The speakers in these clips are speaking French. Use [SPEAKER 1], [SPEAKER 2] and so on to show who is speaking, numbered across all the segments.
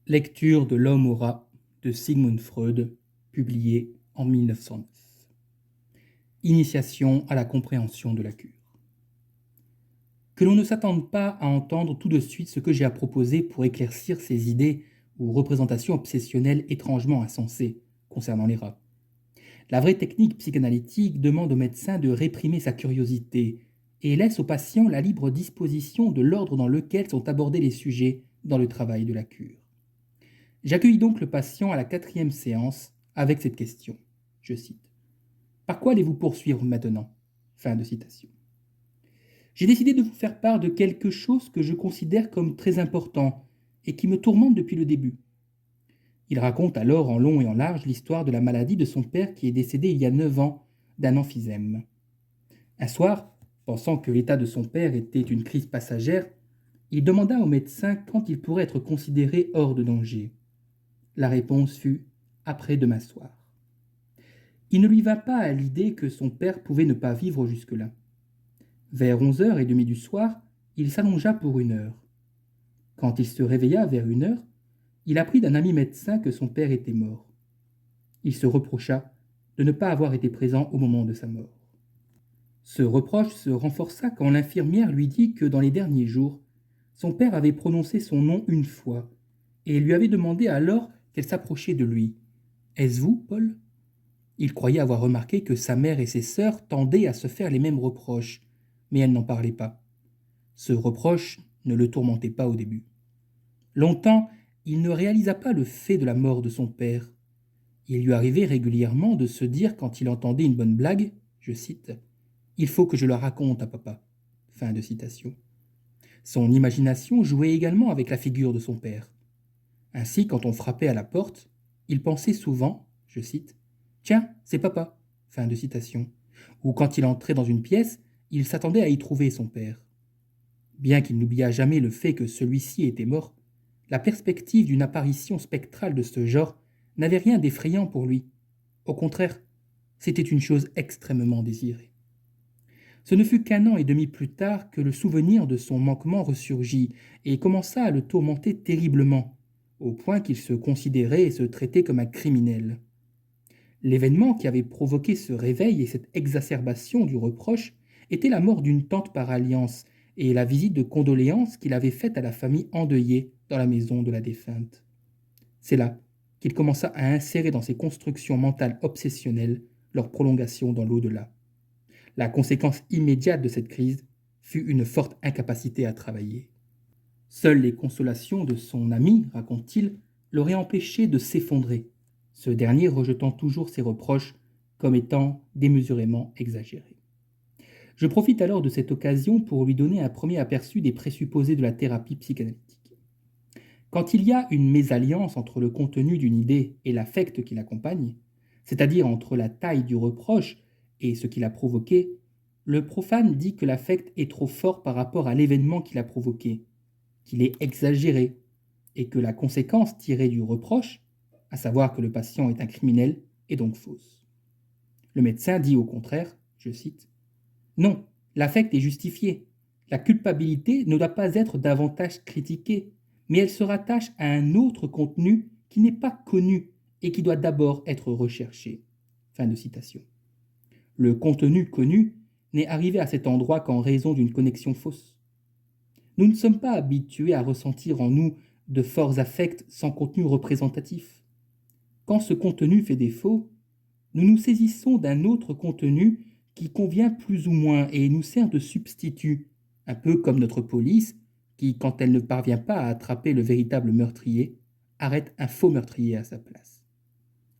[SPEAKER 1] Lecture de L'homme au rat de Sigmund Freud, publié en 1909. Initiation à la compréhension de la cure. Que l'on ne s'attende pas à entendre tout de suite ce que j'ai à proposer pour éclaircir ces idées ou représentations obsessionnelles étrangement insensées concernant les rats. La vraie technique psychanalytique demande au médecin de réprimer sa curiosité et laisse au patient la libre disposition de l'ordre dans lequel sont abordés les sujets dans le travail de la cure. J'accueille donc le patient à la 4e séance avec cette question. Je cite. Par quoi allez-vous poursuivre maintenant ? Fin de citation. J'ai décidé de vous faire part de quelque chose que je considère comme très important et qui me tourmente depuis le début. Il raconte alors en long et en large l'histoire de la maladie de son père qui est décédé il y a 9 ans d'un emphysème. Un soir, pensant que l'état de son père était une crise passagère, il demanda au médecin quand il pourrait être considéré hors de danger. La réponse fut « après demain soir ». Il ne lui vint pas à l'idée que son père pouvait ne pas vivre jusque-là. Vers 11h30 du soir, il s'allongea pour 1 heure. Quand il se réveilla vers 1 heure, il apprit d'un ami médecin que son père était mort. Il se reprocha de ne pas avoir été présent au moment de sa mort. Ce reproche se renforça quand l'infirmière lui dit que dans les derniers jours, son père avait prononcé son nom 1 fois et lui avait demandé alors qu'elle s'approchait de lui. « Est-ce vous, Paul ?» Il croyait avoir remarqué que sa mère et ses sœurs tendaient à se faire les mêmes reproches, mais elles n'en parlaient pas. Ce reproche ne le tourmentait pas au début. Longtemps, il ne réalisa pas le fait de la mort de son père. Il lui arrivait régulièrement de se dire quand il entendait une bonne blague, je cite, « Il faut que je la raconte à papa ». Fin de citation. Son imagination jouait également avec la figure de son père. Ainsi, quand on frappait à la porte, il pensait souvent, je cite, « Tiens, c'est papa ». Fin de citation. Ou quand il entrait dans une pièce, il s'attendait à y trouver son père. Bien qu'il n'oubliât jamais le fait que celui-ci était mort, la perspective d'une apparition spectrale de ce genre n'avait rien d'effrayant pour lui. Au contraire, c'était une chose extrêmement désirée. Ce ne fut qu'1 an et demi plus tard que le souvenir de son manquement ressurgit et commença à le tourmenter terriblement, au point qu'il se considérait et se traitait comme un criminel. L'événement qui avait provoqué ce réveil et cette exacerbation du reproche était la mort d'une tante par alliance et la visite de condoléances qu'il avait faite à la famille endeuillée dans la maison de la défunte. C'est là qu'il commença à insérer dans ses constructions mentales obsessionnelles leur prolongation dans l'au-delà. La conséquence immédiate de cette crise fut une forte incapacité à travailler. Seules les consolations de son ami, raconte-t-il, l'auraient empêché de s'effondrer, ce dernier rejetant toujours ses reproches comme étant démesurément exagérés. Je profite alors de cette occasion pour lui donner un premier aperçu des présupposés de la thérapie psychanalytique. Quand il y a une mésalliance entre le contenu d'une idée et l'affect qui l'accompagne, c'est-à-dire entre la taille du reproche et ce qui l'a provoqué, le profane dit que l'affect est trop fort par rapport à l'événement qui l'a provoqué, qu'il est exagéré, et que la conséquence tirée du reproche, à savoir que le patient est un criminel, est donc fausse. Le médecin dit au contraire, je cite, « Non, l'affect est justifié. La culpabilité ne doit pas être davantage critiquée, mais elle se rattache à un autre contenu qui n'est pas connu et qui doit d'abord être recherché. » Fin de citation. Le contenu connu n'est arrivé à cet endroit qu'en raison d'une connexion fausse. Nous ne sommes pas habitués à ressentir en nous de forts affects sans contenu représentatif. Quand ce contenu fait défaut, nous nous saisissons d'un autre contenu qui convient plus ou moins et nous sert de substitut, un peu comme notre police qui, quand elle ne parvient pas à attraper le véritable meurtrier, arrête un faux meurtrier à sa place.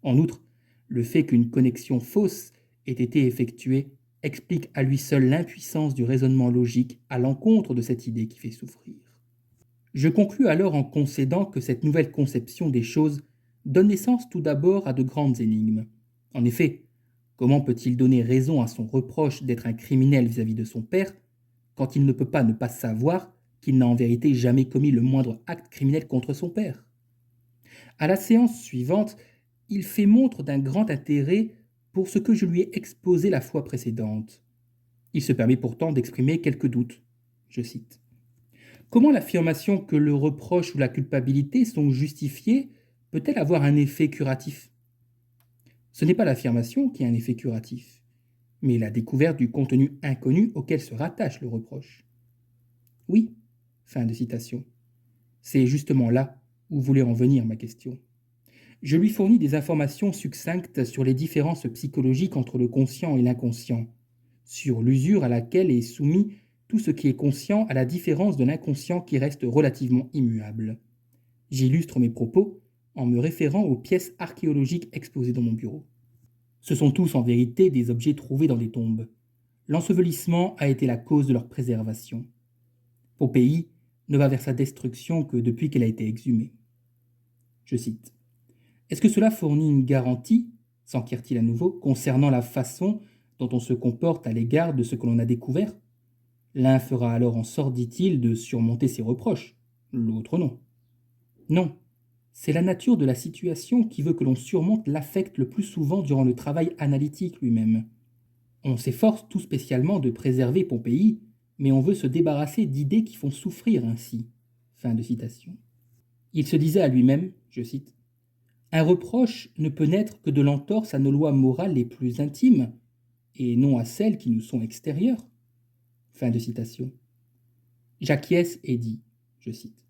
[SPEAKER 1] En outre, le fait qu'une connexion fausse ait été effectuée explique à lui seul l'impuissance du raisonnement logique à l'encontre de cette idée qui fait souffrir. Je conclus alors en concédant que cette nouvelle conception des choses donne naissance tout d'abord à de grandes énigmes. En effet, comment peut-il donner raison à son reproche d'être un criminel vis-à-vis de son père quand il ne peut pas ne pas savoir qu'il n'a en vérité jamais commis le moindre acte criminel contre son père ? À la séance suivante, il fait montre d'un grand intérêt pour ce que je lui ai exposé la fois précédente. Il se permet pourtant d'exprimer quelques doutes. Je cite. Comment l'affirmation que le reproche ou la culpabilité sont justifiés peut-elle avoir un effet curatif? Ce n'est pas l'affirmation qui a un effet curatif, mais la découverte du contenu inconnu auquel se rattache le reproche. Oui, fin de citation. C'est justement là où voulait en venir ma question. Je lui fournis des informations succinctes sur les différences psychologiques entre le conscient et l'inconscient, sur l'usure à laquelle est soumis tout ce qui est conscient à la différence de l'inconscient qui reste relativement immuable. J'illustre mes propos en me référant aux pièces archéologiques exposées dans mon bureau. Ce sont tous en vérité des objets trouvés dans des tombes. L'ensevelissement a été la cause de leur préservation. Pompéi ne va vers sa destruction que depuis qu'elle a été exhumée. Je cite. Est-ce que cela fournit une garantie, s'enquiert-il à nouveau, concernant la façon dont on se comporte à l'égard de ce que l'on a découvert? L'un fera alors en sorte, dit-il, de surmonter ses reproches, l'autre non. Non, c'est la nature de la situation qui veut que l'on surmonte l'affect le plus souvent durant le travail analytique lui-même. On s'efforce tout spécialement de préserver Pompéi, mais on veut se débarrasser d'idées qui font souffrir ainsi. Fin de citation. Il se disait à lui-même, je cite, un reproche ne peut naître que de l'entorse à nos lois morales les plus intimes, et non à celles qui nous sont extérieures. Fin de citation. J'acquiesce et dis, je cite,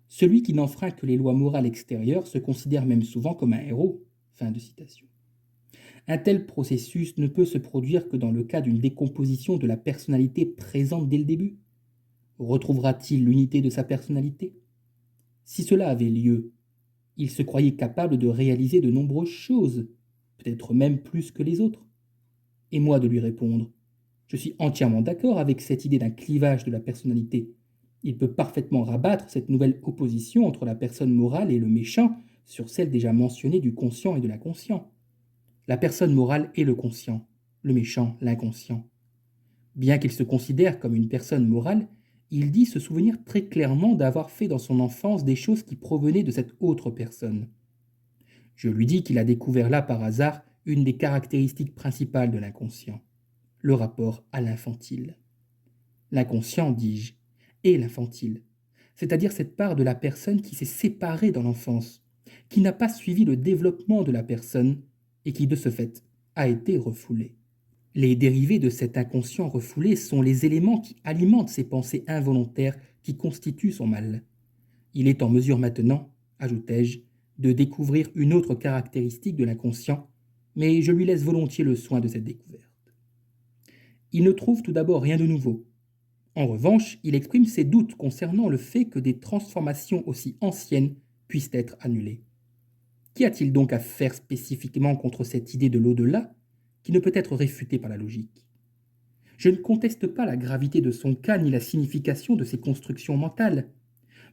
[SPEAKER 1] celui qui n'enfreint que les lois morales extérieures se considère même souvent comme un héros. Fin de citation. Un tel processus ne peut se produire que dans le cas d'une décomposition de la personnalité présente dès le début. Retrouvera-t-il l'unité de sa personnalité? Si cela avait lieu, il se croyait capable de réaliser de nombreuses choses, peut-être même plus que les autres. Et moi de lui répondre, je suis entièrement d'accord avec cette idée d'un clivage de la personnalité. Il peut parfaitement rabattre cette nouvelle opposition entre la personne morale et le méchant sur celle déjà mentionnée du conscient et de l'inconscient. La personne morale est le conscient, le méchant l'inconscient. Bien qu'il se considère comme une personne morale, il dit se souvenir très clairement d'avoir fait dans son enfance des choses qui provenaient de cette autre personne. Je lui dis qu'il a découvert là par hasard une des caractéristiques principales de l'inconscient, le rapport à l'infantile. L'inconscient, dis-je, est l'infantile, c'est-à-dire cette part de la personne qui s'est séparée dans l'enfance, qui n'a pas suivi le développement de la personne et qui, de ce fait, a été refoulée. Les dérivés de cet inconscient refoulé sont les éléments qui alimentent ces pensées involontaires qui constituent son mal. Il est en mesure maintenant, ajoutai-je, de découvrir une autre caractéristique de l'inconscient, mais je lui laisse volontiers le soin de cette découverte. Il ne trouve tout d'abord rien de nouveau. En revanche, il exprime ses doutes concernant le fait que des transformations aussi anciennes puissent être annulées. Qu'y a-t-il donc à faire spécifiquement contre cette idée de l'au-delà qui ne peut être réfutée par la logique? Je ne conteste pas la gravité de son cas ni la signification de ses constructions mentales,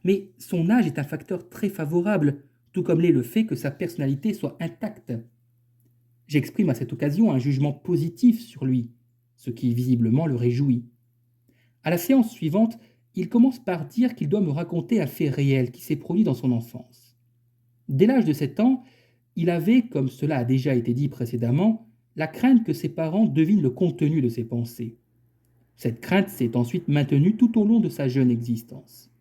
[SPEAKER 1] mais son âge est un facteur très favorable, tout comme l'est le fait que sa personnalité soit intacte. J'exprime à cette occasion un jugement positif sur lui, ce qui visiblement le réjouit. À la séance suivante, il commence par dire qu'il doit me raconter un fait réel qui s'est produit dans son enfance. Dès l'âge de 7 ans, il avait, comme cela a déjà été dit précédemment, la crainte que ses parents devinent le contenu de ses pensées. Cette crainte s'est ensuite maintenue tout au long de sa jeune existence.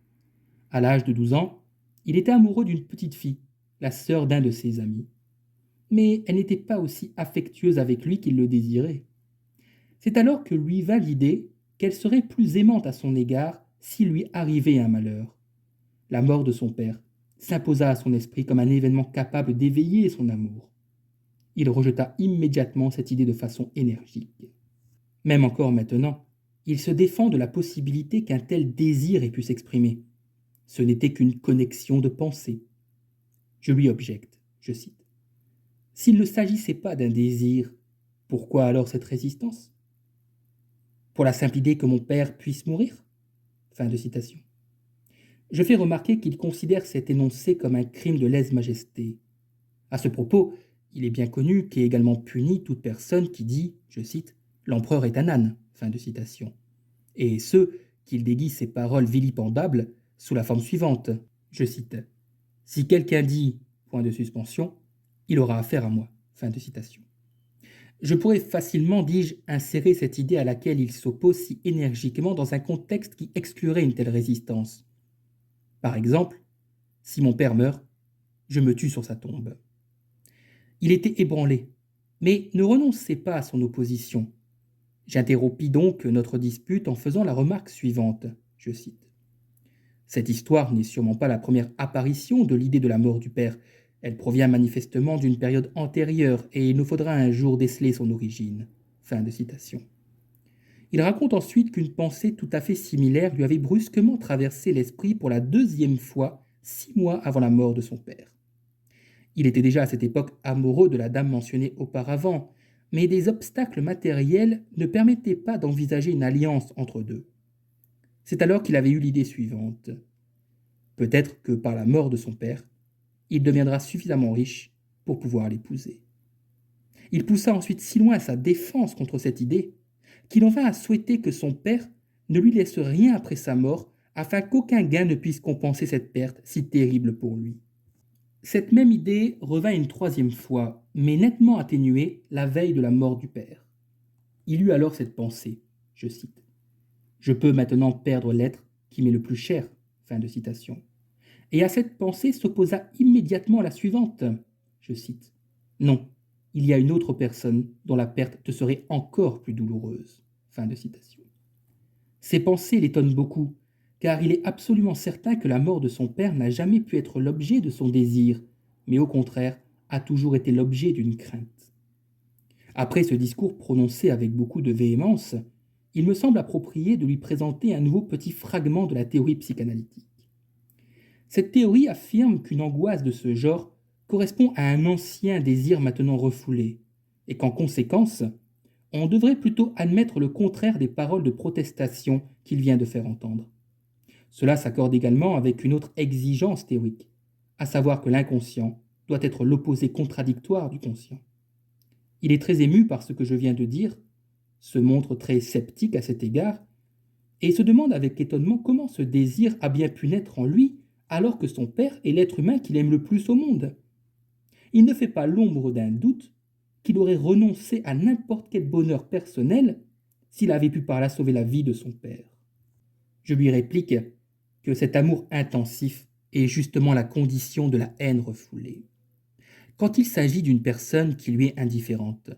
[SPEAKER 1] À l'âge de 12 ans, il était amoureux d'une petite fille, la sœur d'un de ses amis. Mais elle n'était pas aussi affectueuse avec lui qu'il le désirait. C'est alors que lui vint l'idée qu'elle serait plus aimante à son égard s'il lui arrivait un malheur. La mort de son père s'imposa à son esprit comme un événement capable d'éveiller son amour. Il rejeta immédiatement cette idée de façon énergique. Même encore maintenant, il se défend de la possibilité qu'un tel désir ait pu s'exprimer. Ce n'était qu'une connexion de pensée. Je lui objecte, je cite, s'il ne s'agissait pas d'un désir, pourquoi alors cette résistance? Pour la simple idée que mon père puisse mourir? Fin de citation. Je fais remarquer qu'il considère cet énoncé comme un crime de lèse-majesté. À ce propos, il est bien connu qu'est également punie toute personne qui dit, je cite, l'empereur est un âne, fin de citation. Et ce, qu'il déguise ses paroles vilipendables sous la forme suivante, je cite, si quelqu'un dit, point de suspension, il aura affaire à moi, fin de citation. Je pourrais facilement, dis-je, insérer cette idée à laquelle il s'oppose si énergiquement dans un contexte qui exclurait une telle résistance. Par exemple, si mon père meurt, je me tue sur sa tombe. Il était ébranlé, mais ne renonçait pas à son opposition. J'interrompis donc notre dispute en faisant la remarque suivante, je cite. Cette histoire n'est sûrement pas la première apparition de l'idée de la mort du père. Elle provient manifestement d'une période antérieure et il nous faudra un jour déceler son origine. Fin de citation. Il raconte ensuite qu'une pensée tout à fait similaire lui avait brusquement traversé l'esprit pour la deuxième fois 6 mois avant la mort de son père. Il était déjà à cette époque amoureux de la dame mentionnée auparavant, mais des obstacles matériels ne permettaient pas d'envisager une alliance entre deux. C'est alors qu'il avait eu l'idée suivante. Peut-être que par la mort de son père, il deviendra suffisamment riche pour pouvoir l'épouser. Il poussa ensuite si loin sa défense contre cette idée qu'il en vint à souhaiter que son père ne lui laisse rien après sa mort afin qu'aucun gain ne puisse compenser cette perte si terrible pour lui. Cette même idée revint une troisième fois, mais nettement atténuée la veille de la mort du père. Il eut alors cette pensée, je cite. Je peux maintenant perdre l'être qui m'est le plus cher. Fin de citation. Et à cette pensée s'opposa immédiatement la suivante. Je cite. Non, il y a une autre personne dont la perte te serait encore plus douloureuse. Fin de citation. Ces pensées l'étonnent beaucoup, car il est absolument certain que la mort de son père n'a jamais pu être l'objet de son désir, mais au contraire a toujours été l'objet d'une crainte. Après ce discours prononcé avec beaucoup de véhémence, il me semble approprié de lui présenter un nouveau petit fragment de la théorie psychanalytique. Cette théorie affirme qu'une angoisse de ce genre correspond à un ancien désir maintenant refoulé, et qu'en conséquence, on devrait plutôt admettre le contraire des paroles de protestation qu'il vient de faire entendre. Cela s'accorde également avec une autre exigence théorique, à savoir que l'inconscient doit être l'opposé contradictoire du conscient. Il est très ému par ce que je viens de dire, se montre très sceptique à cet égard, et se demande avec étonnement comment ce désir a bien pu naître en lui alors que son père est l'être humain qu'il aime le plus au monde. Il ne fait pas l'ombre d'un doute qu'il aurait renoncé à n'importe quel bonheur personnel s'il avait pu par là sauver la vie de son père. Je lui réplique que cet amour intensif est justement la condition de la haine refoulée. Quand il s'agit d'une personne qui lui est indifférente,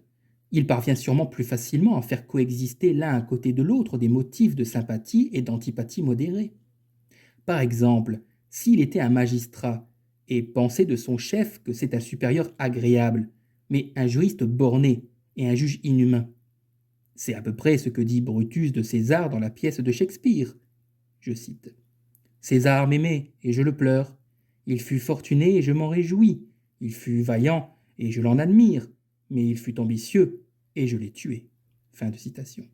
[SPEAKER 1] il parvient sûrement plus facilement à faire coexister l'un à côté de l'autre des motifs de sympathie et d'antipathie modérés. Par exemple, s'il était un magistrat et pensait de son chef que c'est un supérieur agréable, mais un juriste borné et un juge inhumain. C'est à peu près ce que dit Brutus de César dans la pièce de Shakespeare. Je cite. César m'aimait et je le pleure. Il fut fortuné et je m'en réjouis. Il fut vaillant et je l'en admire. Mais il fut ambitieux et je l'ai tué. Fin de citation.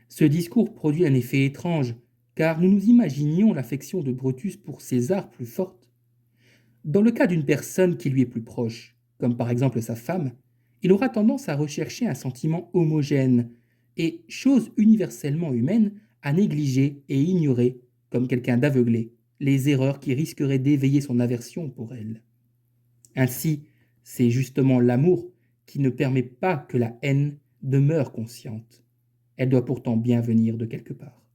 [SPEAKER 1] Ce discours produit un effet étrange, car nous nous imaginions l'affection de Brutus pour César plus forte. Dans le cas d'une personne qui lui est plus proche, comme par exemple sa femme, il aura tendance à rechercher un sentiment homogène et, chose universellement humaine, à négliger et ignorer, comme quelqu'un d'aveuglé, les erreurs qui risqueraient d'éveiller son aversion pour elle. Ainsi, c'est justement l'amour qui ne permet pas que la haine demeure consciente. Elle doit pourtant bien venir de quelque part.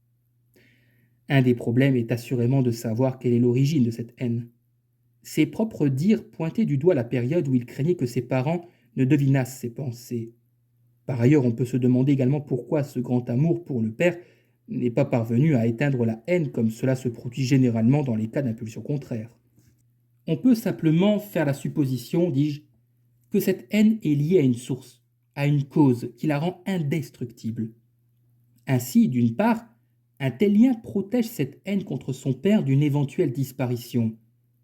[SPEAKER 1] Un des problèmes est assurément de savoir quelle est l'origine de cette haine. Ses propres dires pointaient du doigt la période où il craignait que ses parents ne devinassent ses pensées. Par ailleurs, on peut se demander également pourquoi ce grand amour pour le père n'est pas parvenu à éteindre la haine comme cela se produit généralement dans les cas d'impulsion contraire. On peut simplement faire la supposition, dis-je, que cette haine est liée à une source, à une cause qui la rend indestructible. Ainsi, d'une part, un tel lien protège cette haine contre son père d'une éventuelle disparition,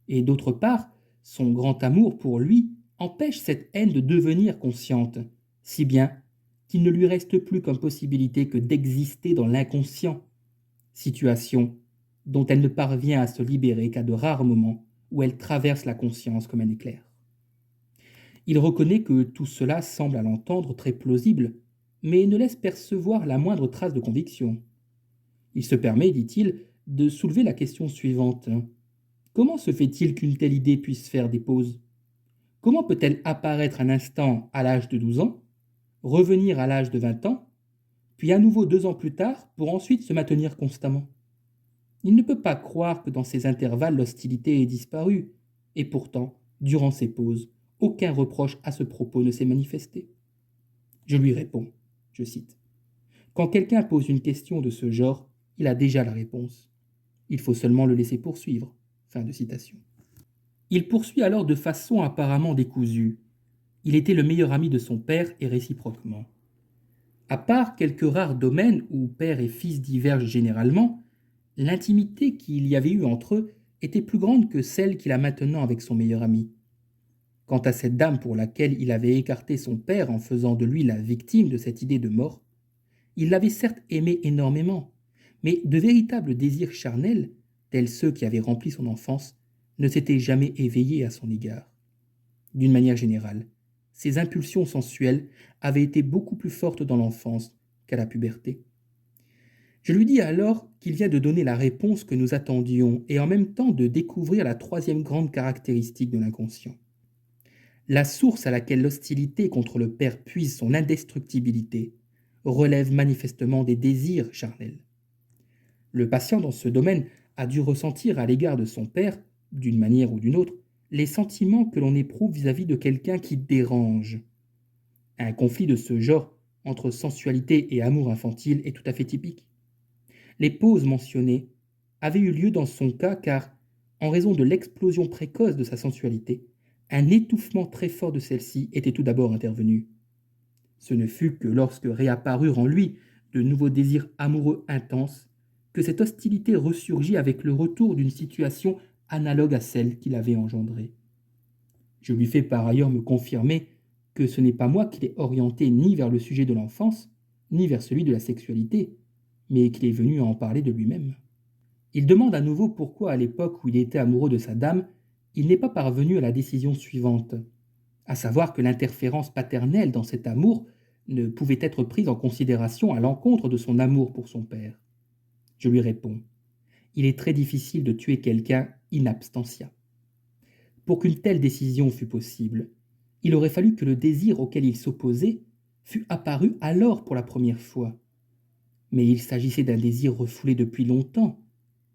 [SPEAKER 1] et d'autre part, son grand amour pour lui empêche cette haine de devenir consciente, si bien qu'il ne lui reste plus comme possibilité que d'exister dans l'inconscient, situation dont elle ne parvient à se libérer qu'à de rares moments où elle traverse la conscience comme un éclair. Il reconnaît que tout cela semble à l'entendre très plausible, mais ne laisse percevoir la moindre trace de conviction. Il se permet, dit-il, de soulever la question suivante. Comment se fait-il qu'une telle idée puisse faire des pauses? Comment peut-elle apparaître un instant à l'âge de 12 ans revenir à l'âge de 20 ans, puis à nouveau 2 ans plus tard pour ensuite se maintenir constamment. Il ne peut pas croire que dans ces intervalles l'hostilité ait disparu, et pourtant, durant ces pauses, aucun reproche à ce propos ne s'est manifesté. Je lui réponds, je cite, quand quelqu'un pose une question de ce genre, il a déjà la réponse. Il faut seulement le laisser poursuivre. Fin de citation. Il poursuit alors de façon apparemment décousue. Il était le meilleur ami de son père et réciproquement. À part quelques rares domaines où père et fils divergent généralement, l'intimité qu'il y avait eu entre eux était plus grande que celle qu'il a maintenant avec son meilleur ami. Quant à cette dame pour laquelle il avait écarté son père en faisant de lui la victime de cette idée de mort, il l'avait certes aimée énormément, mais de véritables désirs charnels, tels ceux qui avaient rempli son enfance, ne s'étaient jamais éveillés à son égard. D'une manière générale, ses impulsions sensuelles avaient été beaucoup plus fortes dans l'enfance qu'à la puberté. Je lui dis alors qu'il vient de donner la réponse que nous attendions et en même temps de découvrir la troisième grande caractéristique de l'inconscient. La source à laquelle l'hostilité contre le père puise son indestructibilité relève manifestement des désirs charnels. Le patient dans ce domaine a dû ressentir à l'égard de son père, d'une manière ou d'une autre, les sentiments que l'on éprouve vis-à-vis de quelqu'un qui dérange. Un conflit de ce genre entre sensualité et amour infantile est tout à fait typique. Les pauses mentionnées avaient eu lieu dans son cas car, en raison de l'explosion précoce de sa sensualité, un étouffement très fort de celle-ci était tout d'abord intervenu. Ce ne fut que lorsque réapparurent en lui de nouveaux désirs amoureux intenses que cette hostilité ressurgit avec le retour d'une situation analogue à celle qu'il avait engendrée. Je lui fais par ailleurs me confirmer que ce n'est pas moi qui l'ai orienté ni vers le sujet de l'enfance, ni vers celui de la sexualité, mais qu'il est venu à en parler de lui-même. Il demande à nouveau pourquoi, à l'époque où il était amoureux de sa dame, il n'est pas parvenu à la décision suivante, à savoir que l'interférence paternelle dans cet amour ne pouvait être prise en considération à l'encontre de son amour pour son père. Je lui réponds, il est très difficile de tuer quelqu'un in absentia. Pour qu'une telle décision fût possible, il aurait fallu que le désir auquel il s'opposait fût apparu alors pour la première fois. Mais il s'agissait d'un désir refoulé depuis longtemps,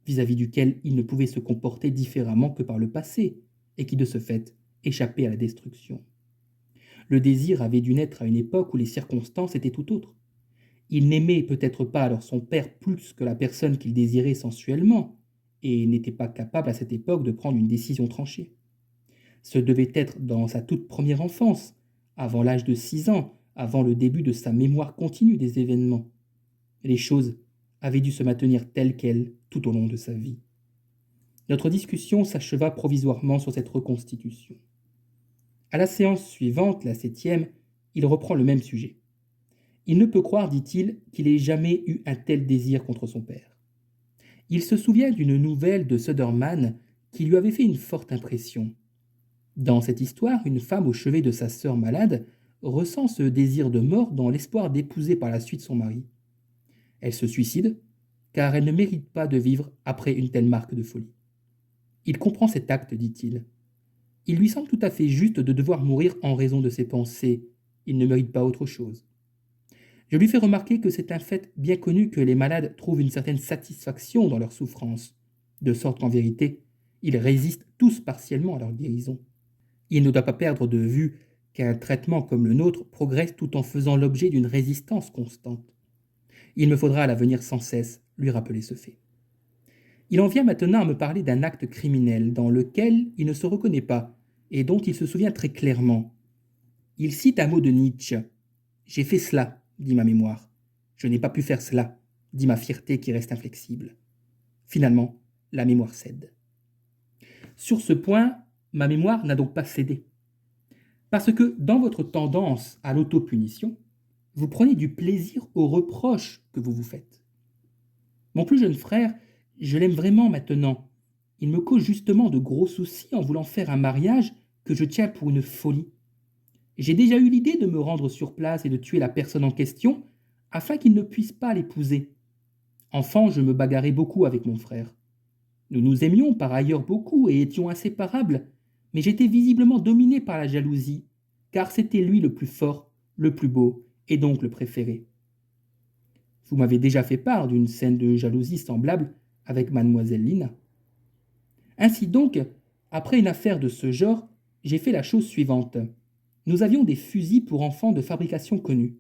[SPEAKER 1] vis-à-vis duquel il ne pouvait se comporter différemment que par le passé, et qui de ce fait échappait à la destruction. Le désir avait dû naître à une époque où les circonstances étaient tout autres. Il n'aimait peut-être pas alors son père plus que la personne qu'il désirait sensuellement, et n'était pas capable à cette époque de prendre une décision tranchée. Ce devait être dans sa toute première enfance, avant l'âge de 6 ans, avant le début de sa mémoire continue des événements. Les choses avaient dû se maintenir telles quelles tout au long de sa vie. Notre discussion s'acheva provisoirement sur cette reconstitution. À la séance suivante, la 7e, il reprend le même sujet. Il ne peut croire, dit-il, qu'il ait jamais eu un tel désir contre son père. Il se souvient d'une nouvelle de Söderman qui lui avait fait une forte impression. Dans cette histoire, une femme au chevet de sa sœur malade ressent ce désir de mort dans l'espoir d'épouser par la suite son mari. Elle se suicide, car elle ne mérite pas de vivre après une telle marque de folie. Il comprend cet acte, dit-il. Il lui semble tout à fait juste de devoir mourir en raison de ses pensées. Il ne mérite pas autre chose. Je lui fais remarquer que c'est un fait bien connu que les malades trouvent une certaine satisfaction dans leur souffrance, de sorte qu'en vérité, ils résistent tous partiellement à leur guérison. Il ne doit pas perdre de vue qu'un traitement comme le nôtre progresse tout en faisant l'objet d'une résistance constante. Il me faudra à l'avenir sans cesse lui rappeler ce fait. Il en vient maintenant à me parler d'un acte criminel dans lequel il ne se reconnaît pas et dont il se souvient très clairement. Il cite un mot de Nietzsche. « J'ai fait cela », dit ma mémoire. « Je n'ai pas pu faire cela », dit ma fierté qui reste inflexible. Finalement, la mémoire cède. Sur ce point, ma mémoire n'a donc pas cédé. Parce que dans votre tendance à l'autopunition, vous prenez du plaisir aux reproches que vous vous faites. Mon plus jeune frère, je l'aime vraiment maintenant. Il me cause justement de gros soucis en voulant faire un mariage que je tiens pour une folie. J'ai déjà eu l'idée de me rendre sur place et de tuer la personne en question afin qu'il ne puisse pas l'épouser. Enfant, je me bagarrais beaucoup avec mon frère. Nous nous aimions par ailleurs beaucoup et étions inséparables, mais j'étais visiblement dominé par la jalousie, car c'était lui le plus fort, le plus beau est donc le préféré. Vous m'avez déjà fait part d'une scène de jalousie semblable avec mademoiselle Lina. Ainsi donc, après une affaire de ce genre, j'ai fait la chose suivante. Nous avions des fusils pour enfants de fabrication connue.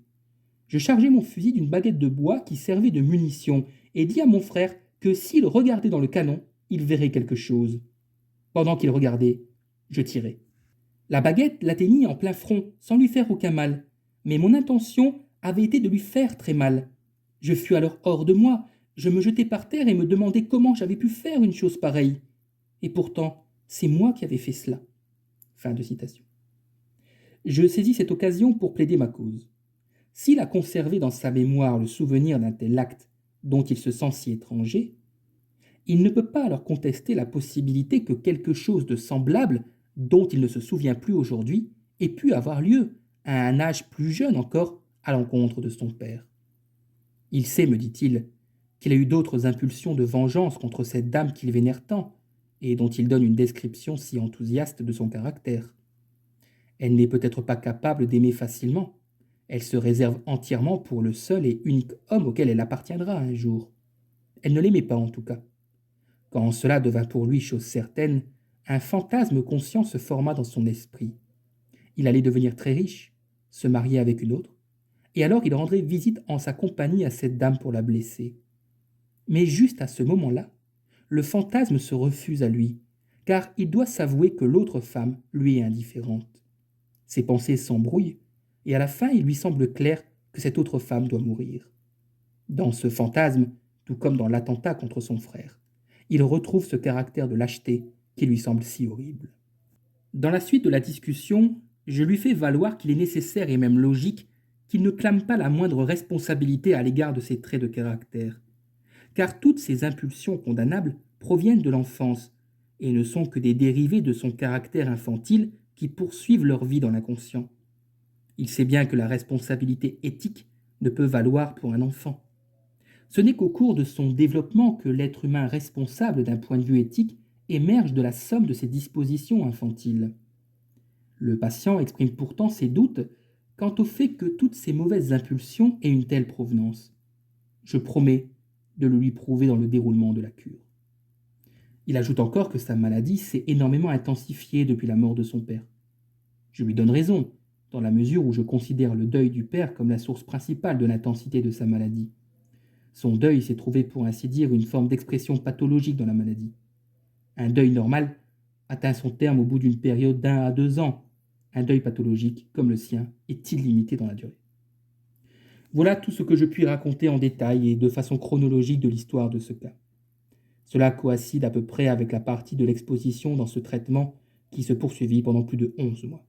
[SPEAKER 1] Je chargeai mon fusil d'une baguette de bois qui servait de munition et dis à mon frère que s'il regardait dans le canon, il verrait quelque chose. Pendant qu'il regardait, je tirai. La baguette l'atteignit en plein front, sans lui faire aucun mal, mais mon intention avait été de lui faire très mal. Je fus alors hors de moi, je me jetai par terre et me demandai comment j'avais pu faire une chose pareille. Et pourtant, c'est moi qui avais fait cela. Fin de citation. Je saisis cette occasion pour plaider ma cause. S'il a conservé dans sa mémoire le souvenir d'un tel acte dont il se sent si étranger, il ne peut pas alors contester la possibilité que quelque chose de semblable, dont il ne se souvient plus aujourd'hui, ait pu avoir lieu, à un âge plus jeune encore, à l'encontre de son père. Il sait, me dit-il, qu'il a eu d'autres impulsions de vengeance contre cette dame qu'il vénère tant, et dont il donne une description si enthousiaste de son caractère. Elle n'est peut-être pas capable d'aimer facilement. Elle se réserve entièrement pour le seul et unique homme auquel elle appartiendra un jour. Elle ne l'aimait pas en tout cas. Quand cela devint pour lui chose certaine, un fantasme conscient se forma dans son esprit. Il allait devenir très riche, se marier avec une autre, et alors il rendrait visite en sa compagnie à cette dame pour la blesser. Mais juste à ce moment-là, le fantasme se refuse à lui, car il doit s'avouer que l'autre femme lui est indifférente. Ses pensées s'embrouillent, et à la fin il lui semble clair que cette autre femme doit mourir. Dans ce fantasme, tout comme dans l'attentat contre son frère, il retrouve ce caractère de lâcheté qui lui semble si horrible. Dans la suite de la discussion, je lui fais valoir qu'il est nécessaire et même logique qu'il ne clame pas la moindre responsabilité à l'égard de ses traits de caractère, car toutes ces impulsions condamnables proviennent de l'enfance et ne sont que des dérivés de son caractère infantile qui poursuivent leur vie dans l'inconscient. Il sait bien que la responsabilité éthique ne peut valoir pour un enfant. Ce n'est qu'au cours de son développement que l'être humain responsable d'un point de vue éthique émerge de la somme de ses dispositions infantiles. Le patient exprime pourtant ses doutes quant au fait que toutes ces mauvaises impulsions aient une telle provenance. Je promets de le lui prouver dans le déroulement de la cure. Il ajoute encore que sa maladie s'est énormément intensifiée depuis la mort de son père. Je lui donne raison, dans la mesure où je considère le deuil du père comme la source principale de l'intensité de sa maladie. Son deuil s'est trouvé pour ainsi dire une forme d'expression pathologique dans la maladie. Un deuil normal atteint son terme au bout d'une période d'1 à 2 ans. Un deuil pathologique, comme le sien, est illimité dans la durée. Voilà tout ce que je puis raconter en détail et de façon chronologique de l'histoire de ce cas. Cela coïncide à peu près avec la partie de l'exposition dans ce traitement qui se poursuivit pendant plus de 11 mois.